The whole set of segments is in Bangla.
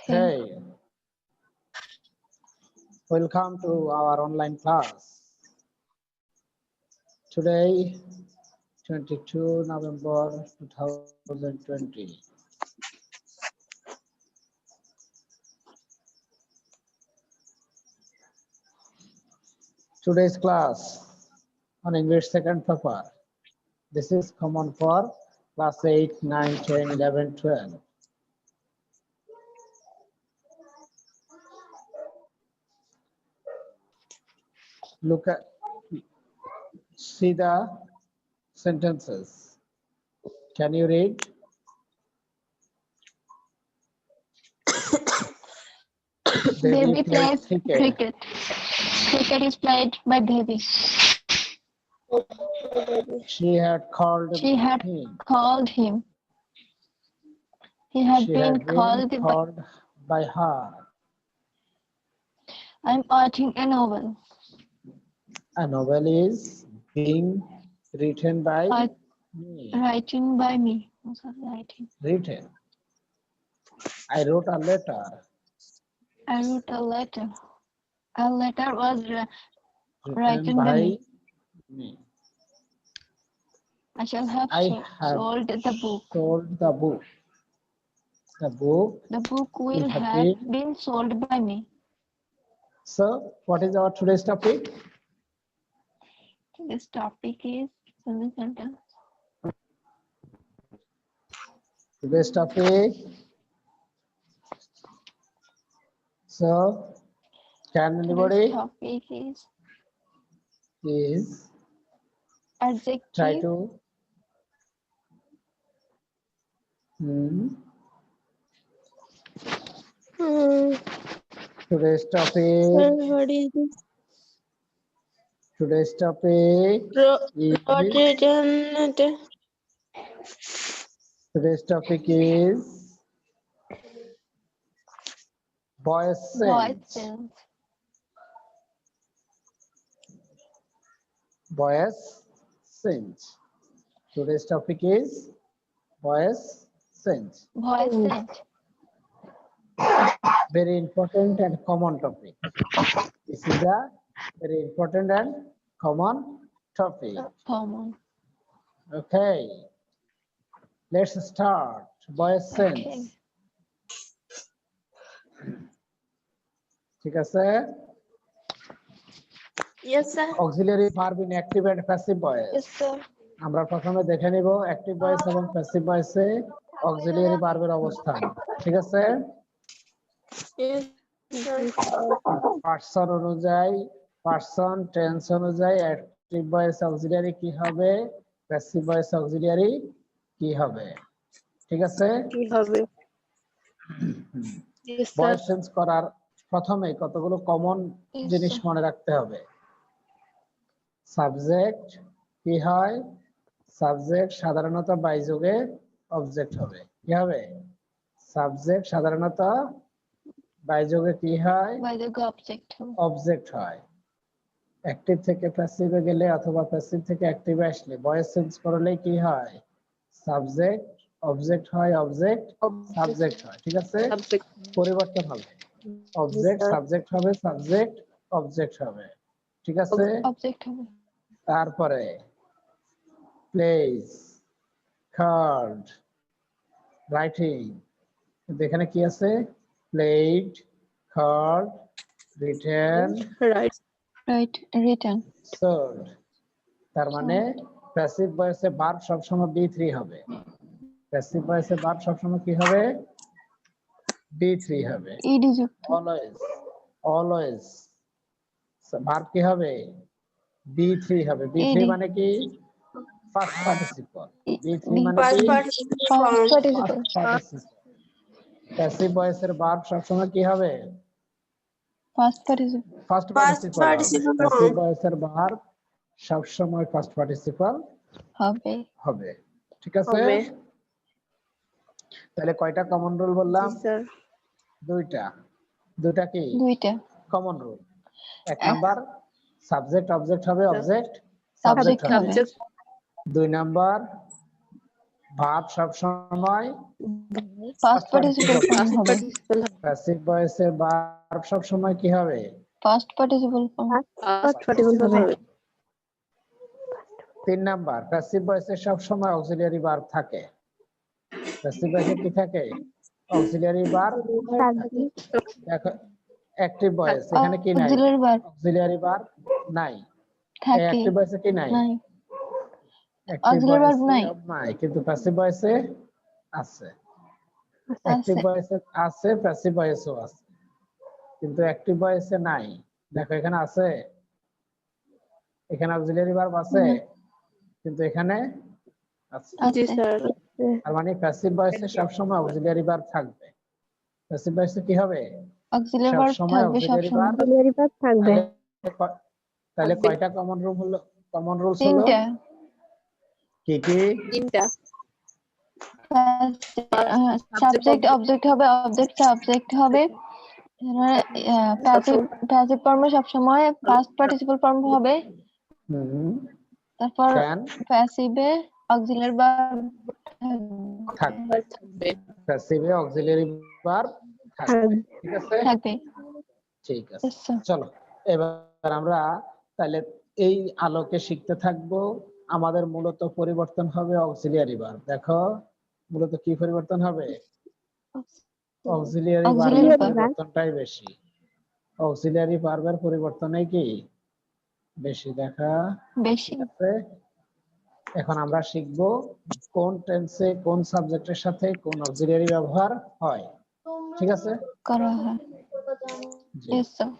Okay, welcome to our online class. Today, 22 November 2020. Today's class on English second paper. This is common for class 8, 9, 10, 11, 12. Look at, see the sentences. Can you read? Baby plays plays cricket. Cricket is played by baby. She had called She had him. called him. He had She been had been called. called by her. I'm writing a novel. A novel is being written by me. Writing by me. Oh, sorry, writing. Written. I wrote a letter. I wrote a letter. A letter was Written written by me. me. I shall have I have sold the book. sold the book. The book. The book will have have been sold by me. So, what is our today's topic? This topic is sentence. Today's topic. So, can anybody This topic is adjective. try to today's topic. What is this? Today's topic is today's topic is voice Voice sense. sense. Voice sense. Today's topic is voice sense. Voice sense. Very important and common topic. This is a very important and common topic. Common. Okay. Let's start. Voice sense. Okay. ঠিক আছে? Yes, sir. Auxiliary verb in active and passive voice. Yes, sir. আমরা প্রথমে দেখে নিব অ্যাক্টিভ ভয়েস এবং প্যাসিভ ভয়েসে অক্সিলিয়ারি ভার্বের অবস্থান। ঠিক আছে? Yes, sir. পার্সন অনুযায়ী, পার্সন টেন্স অনুযায়ী অ্যাক্টিভ ভয়েস অক্সিলিয়ারি কি হবে, প্যাসিভ ভয়েস অক্সিলিয়ারি কি হবে। ঠিক আছে? কি হবে? Yes, sir. ভয়েস চেঞ্জ করার প্রথমে কতগুলো কমন Yes, জিনিস sir. মনে রাখতে হবে। সাবজেক্ট কি হয়? সাবজেক্ট সাধারণত বাইযোগে অবজেক্ট হবে। কি হবে? সাবজেক্ট সাধারণত বাইযোগে কি হয়? By the object. অবজেক্ট হয়। অ্যাক্টিভ থেকে প্যাসিভে গেলে অথবা প্যাসিভ থেকে অ্যাক্টিভে আসলে ভয়েস চেঞ্জ করলে কি হয়? সাবজেক্ট অবজেক্ট হয়, অবজেক্ট সাবজেক্ট হয়। ঠিক আছে? Subject. পরিবর্তন হবে। Object sir. সাবজেক্ট হবে, সাবজেক্ট অবজেক্ট হবে। ঠিক আছে? Object হবে। তারপরে প্লেস, কার্ড, রাইটিং। এখানে কি আছে? Played, card, written, Right. Right. Written. Sold. তার মানে প্যাসিভ ভয়েসে ভার্ব সবসময় B3 হবে। প্যাসিভ ভয়েসে ভার্ব সবসময় কি হবে? B3 হবে। Ed যুক্ত। অলওয়েজ, অলওয়েজ ভার্ব কি হবে? B3 হবে। B3 ed মানে কি? First participle. B3 মানে Past কি? participle Past form. participle. First participle. Passive ভয়েসের ভার্ব সবসময় কি হবে? Past participle. First Past participle হবে। participle passive form. ভয়েসের ভার্ব সবসময় ফার্স্ট পার্টিসিপল হবে। হবে। ঠিক আছে? হবে। তাহলে কয়টা কমন রুল বললাম? Yes, sir. দুইটা। দুইটা কি? দুইটা। Common rule. এক নাম্বার সাবজেক্ট অবজেক্ট হবে, অবজেক্ট Subject সাবজেক্ট হবে। হবে। Subject. দুই নাম্বার ভার্ব সব সময় Past participle form হবে। প্যাসিভ ভয়েসের ভার্ব সব সময় কি হবে? Past participle form। Past participle হবে। 3 নাম্বার, প্যাসিভ ভয়েসে সব সময় অক্সিলিয়ারি ভার্ব থাকে। প্যাসিভ ভয়েসে কি থাকে? Auxiliary verb. দেখো অ্যাক্টিভ ভয়েস এখানে কি নাই? Auxiliary verb অক্সিলিয়ারি ভার্ব নাই। থাকে। অ্যাক্টিভ ভয়েসে কি নাই? নাই। অ্যাক্টিভ Auxiliary verb ভয়েসে নাই। নাই, কিন্তু প্যাসিভ ভয়েসে আছে। অ্যাক্টিভ আছে। ভয়েসে আছে, প্যাসিভ ভয়েসও আছে, কিন্তু অ্যাক্টিভ ভয়েসে নাই। দেখো এখানে আছে, এখানে অক্সিলিয়ারি ভার্ব আছে, না। কিন্তু এখানে আছে। জি আছে। স্যার। তার মানে প্যাসিভ ভয়েসে সব সময় অক্সিলিয়ারি ভার্ব থাকবে। প্যাসিভ ভয়েসে কি হবে? Auxiliary সব verb সময় থাকবে অক্সিলিয়ারি সবসময়। ভার্ব থাকবে। তাহলে কয়টা কমন রুল হলো? কমন রুলস হলো 3টা। কি কি? 3টা। সাবজেক্ট অবজেক্ট হবে, অবজেক্ট সাবজেক্ট হবে। প্যাসিভ ফর্মে সবসময় পাস্ট পার্টিসিপল ফর্ম হবে। তারপর ক্যান প্যাসিভে অক্সিলিয়ারি ভার্ব থাকবে, প্যাসিভে অক্সিলিয়ারি ভার্ব থাকবে। ঠিক আছে, থাকবে। ঠিক আছে। Yes, sir. চলো এবার আমরা তাহলে এই আলোকে শিখতে থাকবো। আমাদের মূলত পরিবর্তন হবে অক্সিলিয়ারি ভার্ব। দেখো মূলত কি পরিবর্তন হবে? অক্সিলিয়ারি Auxiliary ভার্বের verb। পরিবর্তনটাই বেশি। অক্সিলিয়ারি ভার্বের পরিবর্তনই কি বেশি? দেখা বেশি। ঠিক আছে। এখন আমরা শিখব কোন টেন্সে কোন সাবজেক্টের সাথে কোন অক্সিলিয়ারি ব্যবহার হয়। ঠিক আছে, করা হয়। জি। Yes, sir.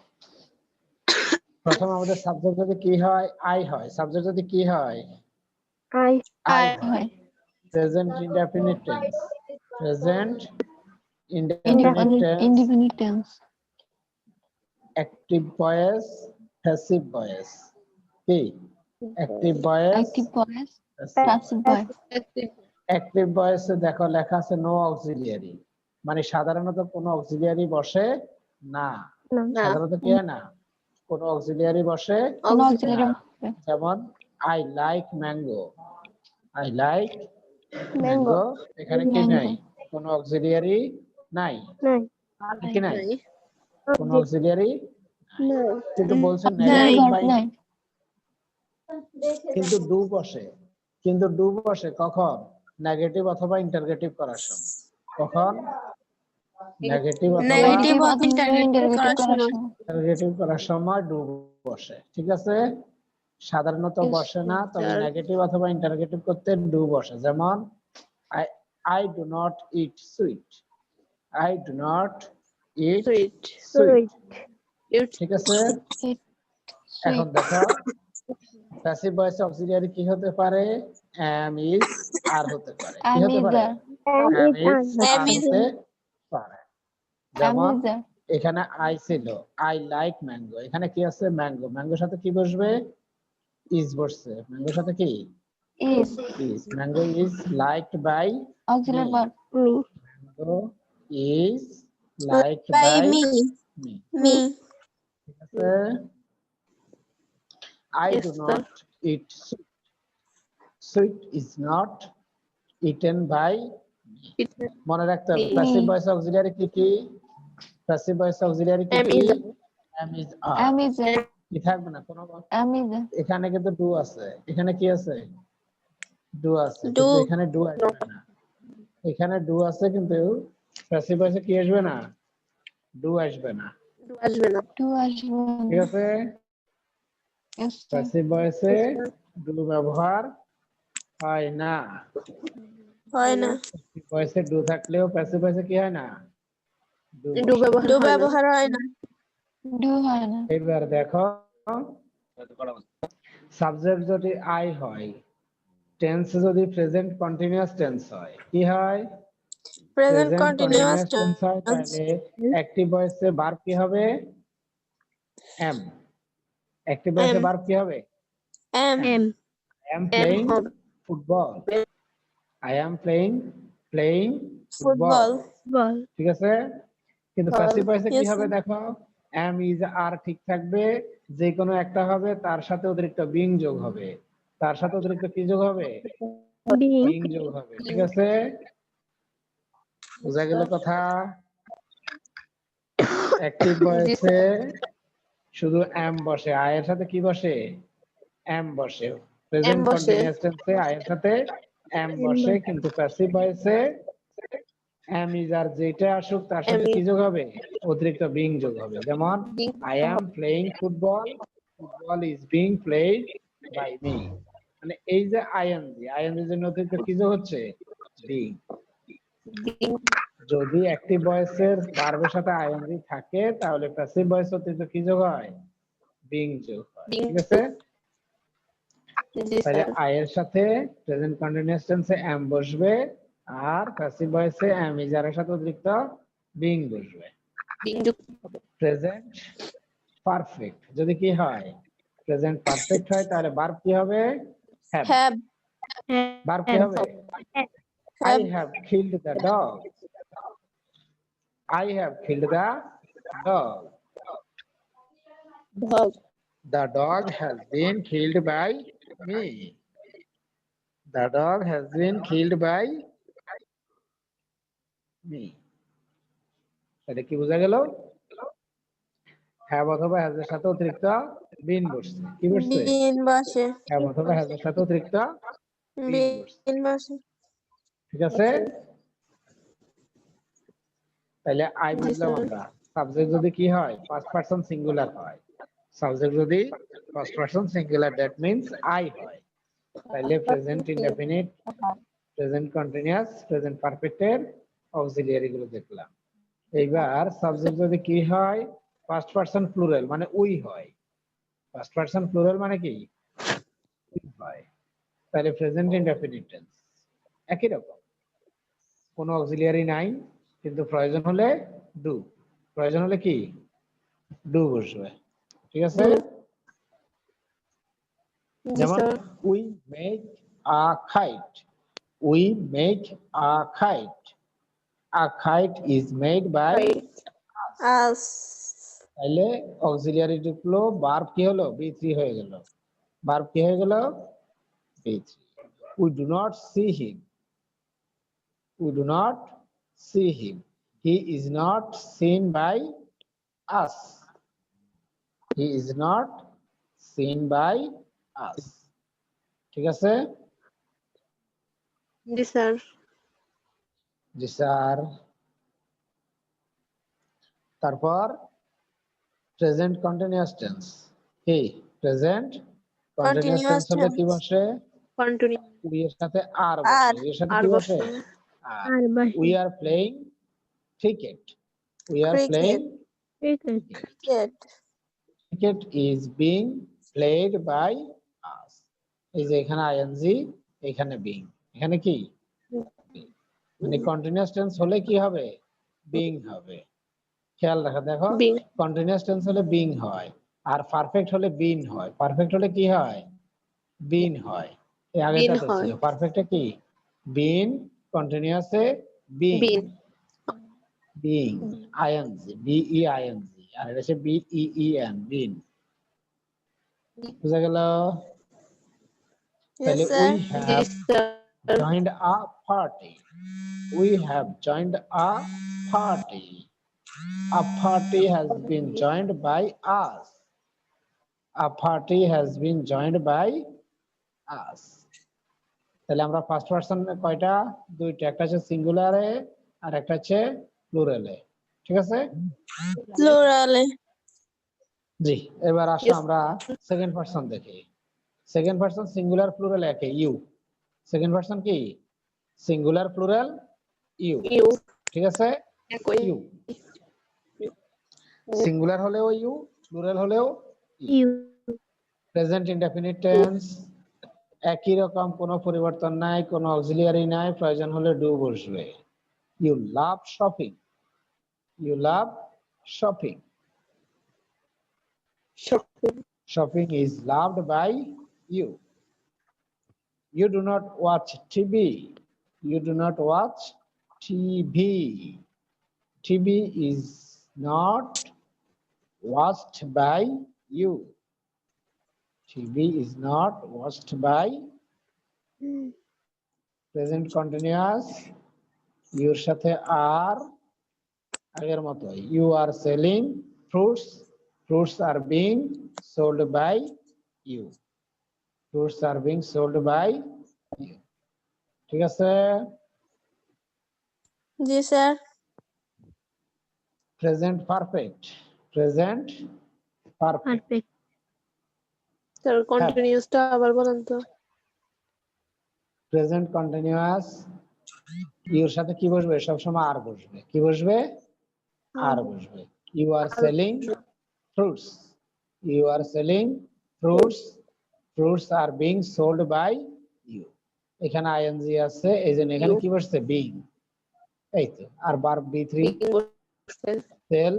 প্রথম আমাদের সাবজেক্ট যদি কি হয়? আই হয়। সাবজেক্ট যদি কি হয়? আই আই হয়। হয়। Present indefinite tense, present Independent tense, independent tense। Active voice, passive voice. কি? Active voice, Active voice, passive passive voice। Active ভয়েসে দেখো লেখা আছে নো অক্সিলিয়ারি, মানে সাধারণত কোনো অক্সিলিয়ারি বসে না। সাধারণত কি হয় না? কোনো অক্সিলিয়ারি বসে কোনো auxiliary না। যেমন I like mango, I like mango, এখানে কি Mango। নাই? কোনো অক্সিলিয়ারি নাই। কি নাই? কোনো অক্সিলিয়ারি কিন্তু বলছে Auxiliary নেগেটিভ verb বাই, নাই। কিন্তু ডু বসে। কিন্তু ডু বসে কখন? নেগেটিভ অথবা ইন্টারগেটিভ করার সময়। কখন? নেগেটিভ অথবা Negative অথবা interrogative করার সময়। ইন্টারগেটিভ করার সময় ডু বসে। ঠিক আছে, সাধারণত Yes, বসে না, তবে নেগেটিভ অথবা ইন্টারগেটিভ করতে ডু বসে। যেমন I do not it sweet, I do not it sweet. ঠিক আছে, It, এখন sweet। দেখো প্যাসিভ ভয়েসে অক্সিলিয়ারি কি হতে পারে? am is আর হতে পারে। কি Am হতে is পারে? there। am is আর হতে পারে। Am যেমন is there। এখানে আই ছিল, আই লাইক ম্যাঙ্গো, এখানে কি আছে? ম্যাঙ্গো। ম্যাঙ্গোর সাথে কি বসবে? ইজ বসছে। ম্যাঙ্গোর সাথে কি? Is is. Mango is liked by auxiliary verb। Mango is liked by me. ঠিক আছে, I do not eat sweet. Sweet is not eaten by me. মনে রাখতে হবে প্যাসিভ ভয়েস অক্সিলিয়ারি কি কি? প্যাসিভ ভয়েস অক্সিলিয়ারি কি কি? am is are। Am is there। কি থাকবে না কোনো? Am is there। এখানে কিন্তু ডু আছে, এখানে কি আছে? ডু আছে, কিন্তু এখানে ডু আসবে না। এখানে ডু আছে, কিন্তু প্যাসিভ ভয়েসে কি আসবে না? ডু আসবে না। Do আসবে ঠিক না। আছে, Yes, sir। প্যাসিভ ভয়েসে ডু ব্যবহার হয় না। ভয়েসে ডু থাকলেও প্যাসিভ ভয়েসে কি হয় না? ডু ব্যবহার হয় না। Do হয় না। এবার দেখো সাবজেক্ট যদি আই হয়, টেন্স যদি প্রেজেন্ট কন্টিনিউয়াস টেন্স হয়, কি হয়? প্রেজেন্ট কন্টিনিউয়াস টেন্স হয়, তাহলে অ্যাক্টিভ ভয়েসে ভার্ব কি হবে? এম। অ্যাক্টিভ ভয়েসে ভার্ব কি হবে? M. I am playing football. I am playing football. ঠিক আছে, কিন্তু প্যাসিভ ভয়েসে কি হবে? দেখো am is are ঠিক থাকবে, যে কোনো একটা হবে, তার সাথে অতিরিক্ত বিং যোগ হবে। তার সাথে অতিরিক্ত কি যোগ হবে? being, বিং যোগ হবে, ঠিক আছে? বোঝা গেল কথা? অ্যাক্টিভ ভয়েসে শুধু এম বসে, আই এর সাথে কি বসে? এম বসে। প্রেজেন্ট বসে। কন্টিনিউয়াস টেন্সে আই এর সাথে এম বসে, কিন্তু প্যাসিভ ভয়েসে এম ইজ আর যেটা আসুক তার সাথে কি যোগ হবে? অতিরিক্ত বিং যোগ হবে। যেমন I am playing football, football is being played by me. মানে এই যে আইএনজি এর জন্য অতিরিক্ত কি যোগ হচ্ছে? বিং। যদি অ্যাক্টিভ ভয়েসের ভার্বের সাথে আইএনজি থাকে তাহলে প্যাসিভ ভয়েস অতিরিক্ত কি যোগ হয়? বিং যোগ হয়, ঠিক আছে? তাহলে আই এর সাথে প্রেজেন্ট কন্টিনিউয়াস টেন্সে এম বসবে, আর প্যাসিভ ভয়েসে এম ইজ আর এর সাথে অতিরিক্ত বিং বসবে। প্রেজেন্ট পারফেক্ট যদি কি হয়? প্রেজেন্ট পারফেক্ট হয় তাহলে ভার্ব কি হবে? হ্যাভ। হ্যাভ ভার্ব কি হবে? I have killed the dog. I have killed the dog. dog, The dog has been killed by me. The dog has been killed by me. তাহলে কি বোঝা গেল? হ্যাভ অথবা হ্যাজ এর সাথে অতিরিক্ত বিন বসছে। কি বসছে? being বসে, হ্যাভ অথবা হ্যাজ এর সাথে অতিরিক্ত বিন বসছে, being বসে। ঠিক আছে? তাহলে আই বুঝলাম আমরা। সাবজেক্ট যদি কি হয়? ফার্স্ট পারসন সিঙ্গুলার হয়। সাবজেক্ট যদি first person singular, that means I হয়। তাহলে present indefinite, present continuous, present পারফেক্টের অক্সিলিয়ারি গুলো দেখলাম। এইবার সাবজেক্ট যদি কি হয়? ফার্স্ট পারসন প্লুরাল মানে উই হয়। ফার্স্ট পারসন প্লুরাল মানে কি? উই হয়। তাহলে প্রেজেন্ট ইনডেফিনিট টেন্স একই রকম, কোনো অক্সিলিয়ারি নাই, কিন্তু প্রয়োজন হলে ডু। প্রয়োজন হলে কি? ডু বসবে, ঠিক আছে? যেমন we make a kite, we make a kite, a kite is made by. us, তাহলে অক্সিলিয়ারি ঢুকলো, ভার্ব কি হলো? বি3 হয়ে গেল। ভার্ব কি হয়ে গেল? বি3। We do not see him, we do not see him, he is not seen by us, he is not seen by us, ঠিক আছে? জি স্যার। জি স্যার। তারপর প্রেজেন্ট কন্টিনিউয়াস টেন্স, কি? প্রেজেন্ট কন্টিনিউয়াস টেন্স Continuous হলে কি tense, বসে? continue, উই এর সাথে আর বসে। উই এর সাথে কি বসে? আর। আর বসে। We are playing cricket, we are Cricket. Playing cricket, cricket is being played by us. এই যে এখানে আইএনজি, এখানে বিং, এখানে কি? মানে কন্টিনিউয়াস টেন্স হলে কি হবে? বিং হবে। খেয়াল রাখা, দেখো being, কন্টিনিউয়াস টেন্স হলে বিং হয়, আর পারফেক্ট হলে বিন হয়। পারফেক্ট হলে কি হয়? বিন হয়। এই আগেটাতে হয়। ছিল পারফেক্টে কি? বিন, কন্টিনিউয়াসে being, being, being ING, BE ING, আর এটা হচ্ছে বিইএন, বিন। বুঝা গেল? তাহলে yes we sir, have yes sir, joined a party, we have joined a party, a party has been joined by us, a party has been joined by us. তাহলে আমরা ফার্স্ট পারসন কয়টা? দুইটা, একটা হচ্ছে সিঙ্গুলারে আর একটা হচ্ছে প্লুরালে, ঠিক আছে? plural, জি। এবার আসো Yes. আমরা সেকেন্ড পারসন দেখি। সেকেন্ড পারসন সিঙ্গুলার প্লুরাল একই, ইউ। সেকেন্ড পারসন কি? সিঙ্গুলার প্লুরাল ইউ, you, ঠিক আছে? একই, ইউ সিঙ্গুলার হলেও ইউ, প্লুরাল হলেও you. you, present indefinite tense একই রকম, কোনো পরিবর্তন নাই, কোনো অক্সিলিয়ারি নাই, প্রয়োজন হলে ডু বসবে। You love shopping, you love shopping, shopping, shopping is loved by you. You do not watch TV, you do not watch TV, TV is not watched by you, TV is not watched by present continuous your সাথে আর আগের মতো you are selling fruits fruits are being sold by you fruits are being sold by you ঠিক আছে জি sir present perfect present perfect perfect sir কন্টিনিউসটা আবার বলেন তো প্রেজেন্ট কন্টিনিউয়াস ইউর সাথে কি বসবে সবসময় আর বসবে কি বসবে আর বসবে you are selling fruits you are selling fruits fruits are being sold by you এখানে আইএনজি আছে এই জন্য এখানে কি বসছে বিং এই তো আর ভার্ব বি3 sell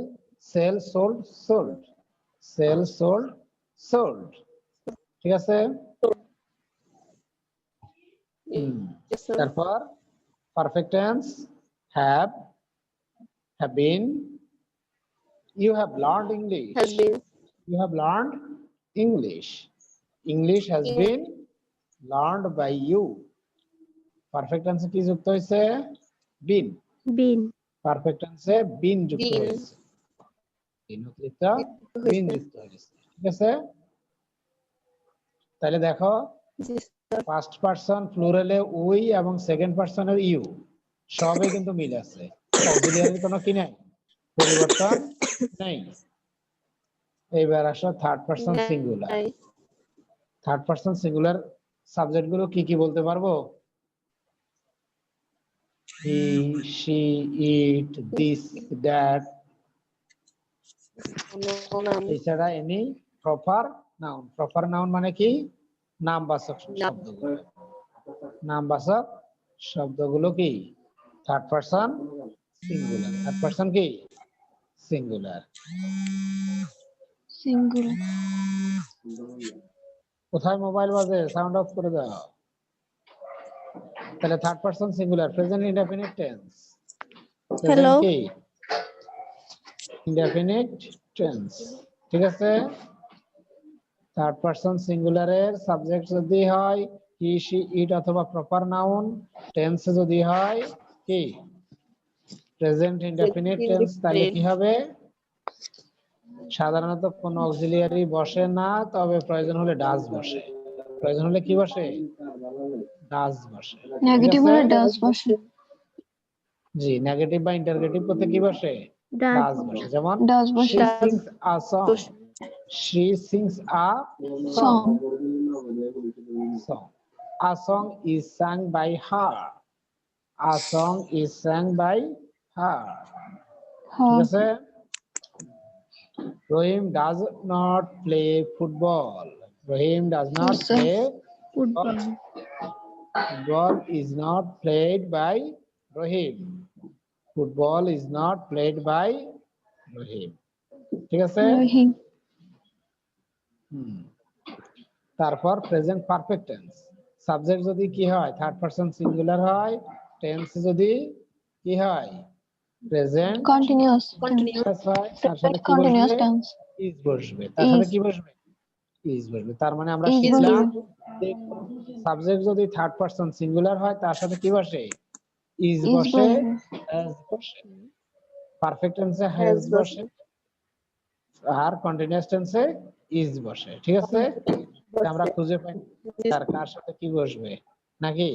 sell sold sold sell sold sold ঠিক আছে তারপর perfect tense have been you have learned English has been you have learned English English has been learned by you perfect টেন্সে কি যুক্ত হয়েছে been been পারফেক্ট টেন্সে been যুক্ত Been. হয়েছে been অতিরিক্ত been যুক্ত হয়েছে ঠিক আছে তাহলে দেখো জি ফার্স্ট পারসন প্লুরালে উই এবং সেকেন্ড পারসনের ইউ সবই কিন্তু মিল আছে অক্সিলিয়ারির কোনো কি নাই পরিবর্তন নেই এইবার আসো third person singular third person singular subject গুলো কি কি বলতে পারবো he she it this that এছাড়া এনি প্রপার নাউন মানে কি নামবাচক শব্দগুলো নামবাচক শব্দগুলো কি third person singular third person কি সিঙ্গুলার Singular. কোথায় মোবাইল বাজে সাউন্ড অফ করে দাও তাহলে third person singular present indefinite tense Hello. কি ইনডেফিনিট টেন্স ঠিক আছে থার্ড পারসন সিঙ্গুলারের সাবজেক্ট যদি হয় হি শি ইট অথবা প্রপার নাউন টেন্স যদি হয় কি প্রেজেন্ট ইনডেফিনিট টেন্স তাহলে কি হবে সাধারণত কোনো অক্সিলিয়ারি বসে না তবে প্রয়োজন হলে ডাজ বসে প্রয়োজন হলে কি বসে ডাজ বসে Negative ঠিক or আছে? does বসে? জি নেগেটিভ বা ইন্টারগেটিভ করতে কি বসে Does ডাজ বসে যেমন Does বসে। she sings a song she sings a Song. song a song is sung by her a song is sung by her ঠিক Her. আছে Rahim does not play football Rahim does not Yes, sir. play football football is not played by Rahim football is not played by Rahim ঠিক আছে Rahim. তারপর প্রেজেন্ট পারফেক্ট টেন্স সাবজেক্ট যদি কি হয় থার্ড পারসন সিঙ্গুলার হয় টেন্স যদি কি হয় প্রেজেন্ট Continuous. হয় তার সাথে কি Continuous বসবে tense. ইজ বসবে তার সাথে Is. কি বসবে ইজ বসবে তার মানে আমরা Is শিখলাম বসবে। সাবজেক্ট যদি থার্ড পারসন সিঙ্গুলার হয় তার সাথে কি বসে ইজ Is বসে বসবে। হ্যাজ বসে পারফেক্ট টেন্সে হ্যাজ বসে আর কন্টিনিউয়াস টেন্সে ইজ বসে ঠিক আছে আমরা খুঁজে পাই তার কার সাথে কি বসবে নাকি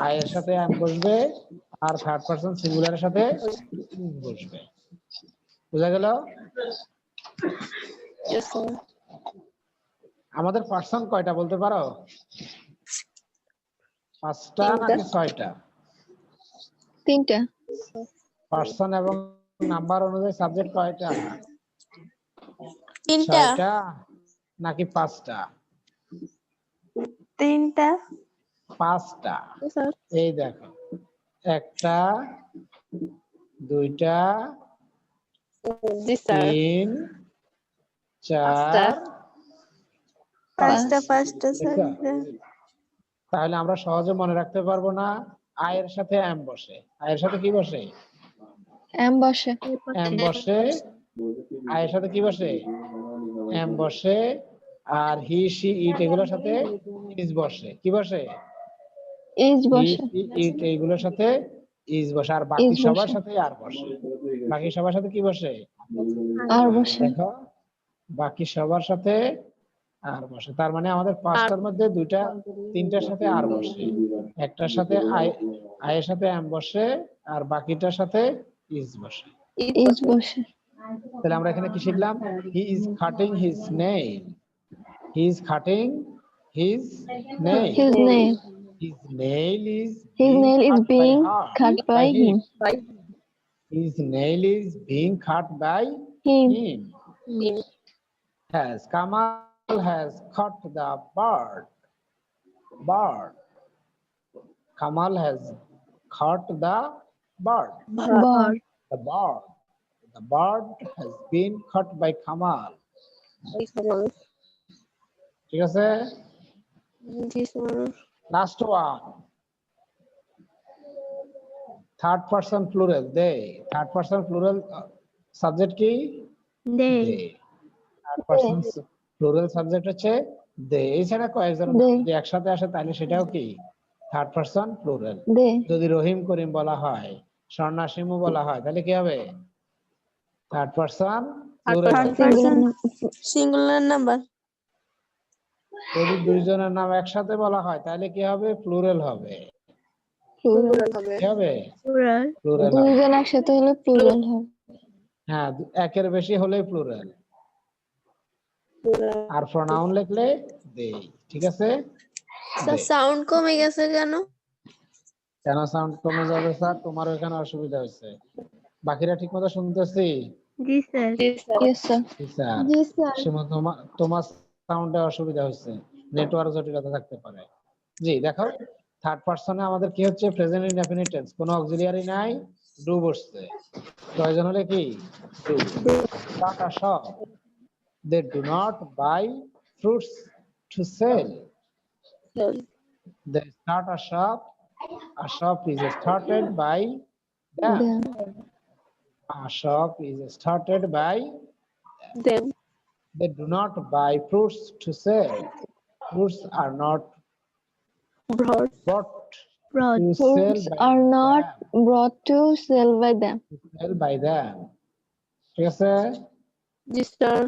আই এর সাথে এম বসবে আর থার্ড পারসন সিঙ্গুলারের সাথে ইজ বসবে বুঝা গেল yes sir আমাদের পারসন কয়টা বলতে পারো পাঁচটা নাকি ছয়টা তিনটা। পারসন এবং নাম্বার অনুযায়ী সাবজেক্ট কয়টা তিনটা ছয়টা নাকি পাঁচটা তিনটা পাঁচটা স্যার এই দেখো একটা দুইটা জি স্যার তিন পাঁচটা। চার পাঁচটা স্যার তাহলে আমরা সহজে মনে রাখতে পারবো না আয়ের সাথে এম বসে আয়ের সাথে কি বসে এম বসে। এম বসে আয়ের সাথে কি বসে এম বসে আর হি শি ইট এগুলোর সাথে ইজ বসে কি বসে is ইট বসে ইট এইগুলোর সাথে ইজ বসে, আর বাকি Is সবার বসে। সাথে আর বসে। বাকি সবার সাথে কি বসে? আর বসে দেখো, বাকি সবার সাথে আর বসে, তার মানে আমাদের পাঁচটার মধ্যে তিনটার সাথে আর বসে, একটার সাথে আয়ের সাথে এম বসে, আর বাকিটার সাথে ইজ বসে। is বসে তাহলে আমরা এখানে কি শিখলাম? He is cutting his nail, he is cutting his nail, his nail his nail is his nail is being cut by him his nail is being cut by him him. Yes, Kamal has cut the bird. Kamal has cut the bird. bird The bird has been cut by Kamal. ঠিক আছে? Last one. Third person plural, they. Third person plural subject কি? they Third person plural subject হচ্ছে they. এছাড়া কয়েকজন They. যদি একসাথে আসে তাহলে সেটাও কি? Third person plural. they যদি রহিম করিম বলা হয়, স্বর্ণাসিমু বলা হয়, তাহলে কি হবে? Third person plural. Singular number. যদি দুইজনের নাম একসাথে বলা হয় তাহলে কি হবে? প্লুরাল হবে। plural কি হবে? plural প্লুরাল হবে। দুইজন একসাথে হলে plural হবে হ্যাঁ, একের বেশি হলেই প্লুরাল। আর প্রোনাউন লিখলে দে। ঠিক আছে? Sir They. সাউন্ড কমে গেছে কেন? কেন সাউন্ড কমে যাবে স্যার? তোমার ওখানে অসুবিধা হচ্ছে। বাকিরা ঠিক মতো শুনতেছি? জি স্যার yes sir স্যার, জি স্যার তোমার সাউন্ডে অসুবিধা হচ্ছে, নেটওয়ার্ক জটিলতা থাকতে পারে। জি, দেখো থার্ড পারসনে আমাদের কি হচ্ছে? প্রেজেন্ট ইনডেফিনিট টেন্স, কোনো অক্সিলিয়ারি নাই, ডু বসছে। প্রয়োজন হলে কি? Do. Start a shop, they do not buy fruits to sell. They start a shop is started by them. them A shop is started by them they do not buy fruits to sell. Fruits are not brought bought brought to fruits sell by are not them. brought to sell by them To sell by them. ঠিক আছে? জি sir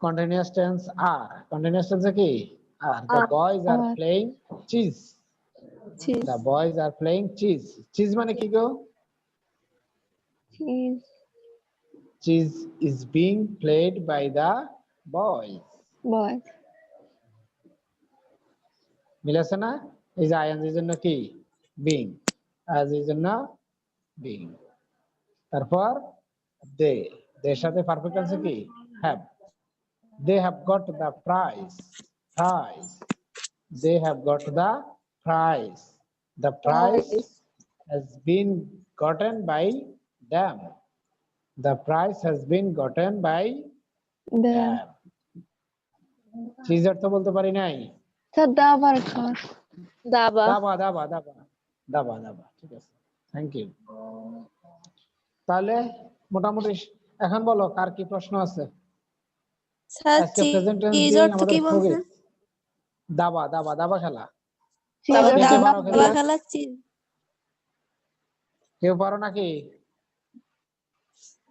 Continuous tense are. Continuous tense কি? Are. The boys are Are. playing cheese. Cheese The boys are playing cheese. Cheese মানে কি গো? is Cheese is being played by the boys. boys মিলেছে না? এই যে আইএনজির জন্য কি? বিং। আজ এর জন্য বিং। তারপর দে, দের সাথে পারফেক্ট টেন্স কি? Have. They have got the prize. They have got the prize. The prize has been gotten by them. The prize has been gotten by them them. Cheese অর্থ বলতে পারি নাই? স্যার দাবার খাওয়া দাবা দাবা। ঠিক আছে, থ্যাংক ইউ। তাহলে মোটামুটি এখন বলো কার কি প্রশ্ন আছে? স্যার আজকে প্রেজেন্ট টেন্স চিজ দিয়ে অর্থ আমাদের কি খুবই বলছেন? দাবা খেলা। দাবা কে কে দাবা পারো খেলতে? খেলা চিজ কেউ পারো নাকি?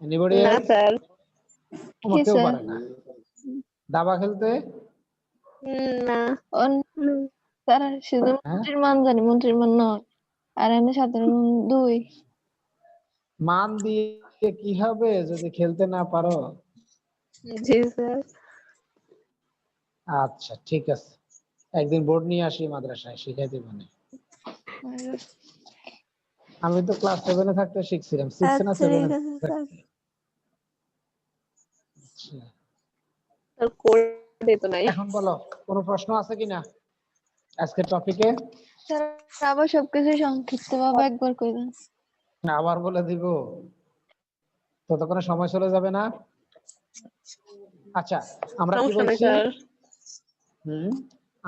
এনিবডি না এলস? স্যার কেউ স্যার? পারে না দাবা খেলতে? না স্যার শুধু হ্যাঁ? মন্ত্রীর মান জানি, মন্ত্রীর মান নয়, আর এনে সাধারণ মান 2 মান দিয়ে কি হবে যদি খেলতে না পারো? জি স্যার আচ্ছা ঠিক আছে, একদিন বোর্ড নিয়ে আসি মাদ্রাসায়, শিখাই দিব না। আমি তো ক্লাস 7 এ থাকতে শিখছিলাম, 6 না 7 এ থাকতে। আচ্ছা, স্যার কোডে তো নাই। এখন বলো কোনো প্রশ্ন আছে কিনা আজকের টপিকে? স্যার আবার সবকিছু সংক্ষিপ্ত ভাবে একবার কই দেন। আবার বলে দিব, ততক্ষণে সময় চলে যাবে না? আচ্ছা, আমরা কি সমস্যা নাই বলছি? স্যার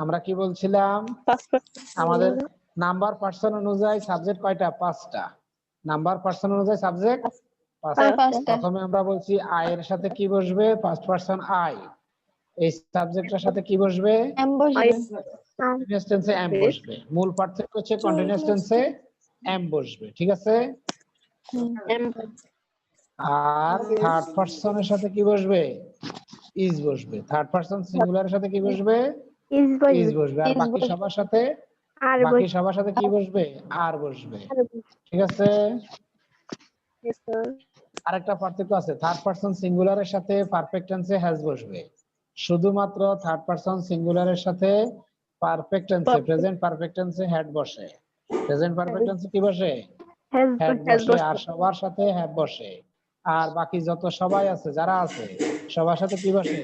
আমরা কি বলছিলাম? আমাদের নাম্বার পার্সন অনুযায়ী সাবজেক্ট কয়টা? 5টা। নাম্বার পার্সন অনুযায়ী সাবজেক্ট 5টা। 5টা প্রথমে আমরা বলছি আই এর সাথে কি বসবে? First person I. এই সাবজেক্টের সাথে কি বসবে? এম বসবে কন্টিনিউয়াস টেন্সে এম বসবে। মূল পার্থক্য হচ্ছে কন্টিনিউয়াস টেন্সে এম বসবে, ঠিক আছে? এম আর থার্ড পারসনের সাথে কি বসবে? ইজ বসবে। থার্ড পারসন সিঙ্গুলারের সাথে কি বসবে? ইজ বসবে। আর Is বাকি বসবে। সবার সাথে কি বসবে? আর বসবে, ঠিক আছে? ইয়েস স্যার আরেকটা পার্থক্য আছে, থার্ড পারসন সিঙ্গুলারের সাথে পারফেক্ট টেন্সে হ্যাজ বসবে। শুধুমাত্র থার্ড পারসন সিঙ্গুলারের সাথে পারফেক্ট টেন্সে, প্রেজেন্ট পারফেক্ট টেন্সে হ্যাড বসে। প্রেজেন্ট পারফেক্ট টেন্সে কি বসে? হ্যাড বসে। আর সবার সাথে হ্যাভ বসে। আর বাকি যত সবাই আছে, যারা আছে সবার সাথে কি বসে?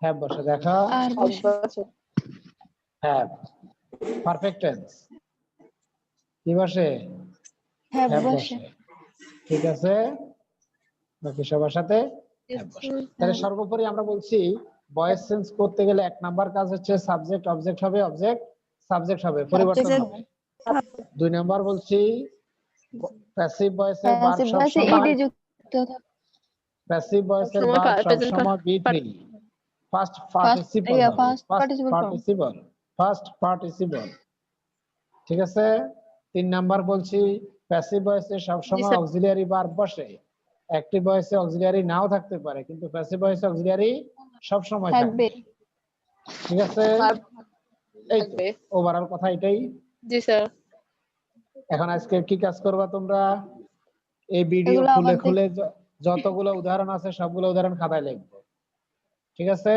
হ্যাভ বসে। দেখো, আর বসে। হ্যাভ পারফেক্ট টেন্স কি বসে? হ্যাভ হ্যাভ বসে। বসে, ঠিক আছে? বাকি সবার সাথে হ্যাভ বসে। তাহলে সর্বোপরি আমরা বলছি ভয়েস চেঞ্জ করতে গেলে এক নাম্বার কাজ হচ্ছে সাবজেক্ট অবজেক্ট হবে, অবজেক্ট সাবজেক্ট হবে, পরিবর্তন হবে। দুই নাম্বার বলছি প্যাসিভ ভয়েসের ভার্ব সব সময় প্যাসিভ ভয়েসের ভার্ব সব সময় বি3, ফার্স্ট পার্টিসিপল হবে, ফার্স্ট পার্টিসিপল, ঠিক আছে? তিন নাম্বার বলছি প্যাসিভ ভয়েসে সব সময় অক্সিলিয়ারি ভার্ব বসে। অ্যাক্টিভ ভয়েসে অক্সিলিয়ারি নাও থাকতে পারে, কিন্তু প্যাসিভ ভয়েসে অক্সিলিয়ারি সব সময় থাকবে, ঠিক আছে? এই ওভারঅল কথা এটাই। জি স্যার এখন আজকে কি কাজ করবা তোমরা? এই ভিডিও খুলে খুলে যতগুলো উদাহরণ আছে সবগুলো উদাহরণ খাতায় লিখবো, ঠিক আছে?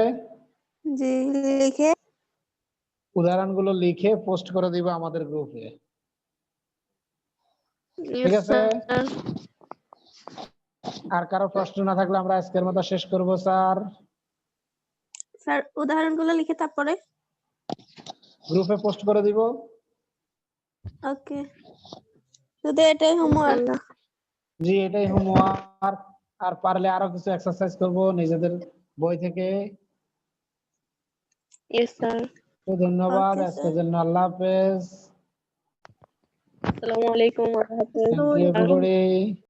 জি লিখে উদাহরণগুলো লিখে পোস্ট করে দিবা আমাদের গ্রুপে, ঠিক আছে? আর কারো প্রশ্ন না থাকলে আমরা আজকের মতো শেষ করব স্যার। স্যার উদাহরণগুলো লিখে তারপরে গ্রুপে পোস্ট করে দিব। ওকে শুধু এটাই হোমওয়ার্ক? জি এটাই হোমওয়ার্ক। আর পারলে আরো কিছু এক্সারসাইজ করব নিজেদের বই থেকে। ইয়েস স্যার তো ধন্যবাদ আজকের জন্য। আল্লাহ হাফেজ। আসসালামু আলাইকুম ওয়া রাহমাতুল্লাহি থ্যাংক ইউ এভরিবডি।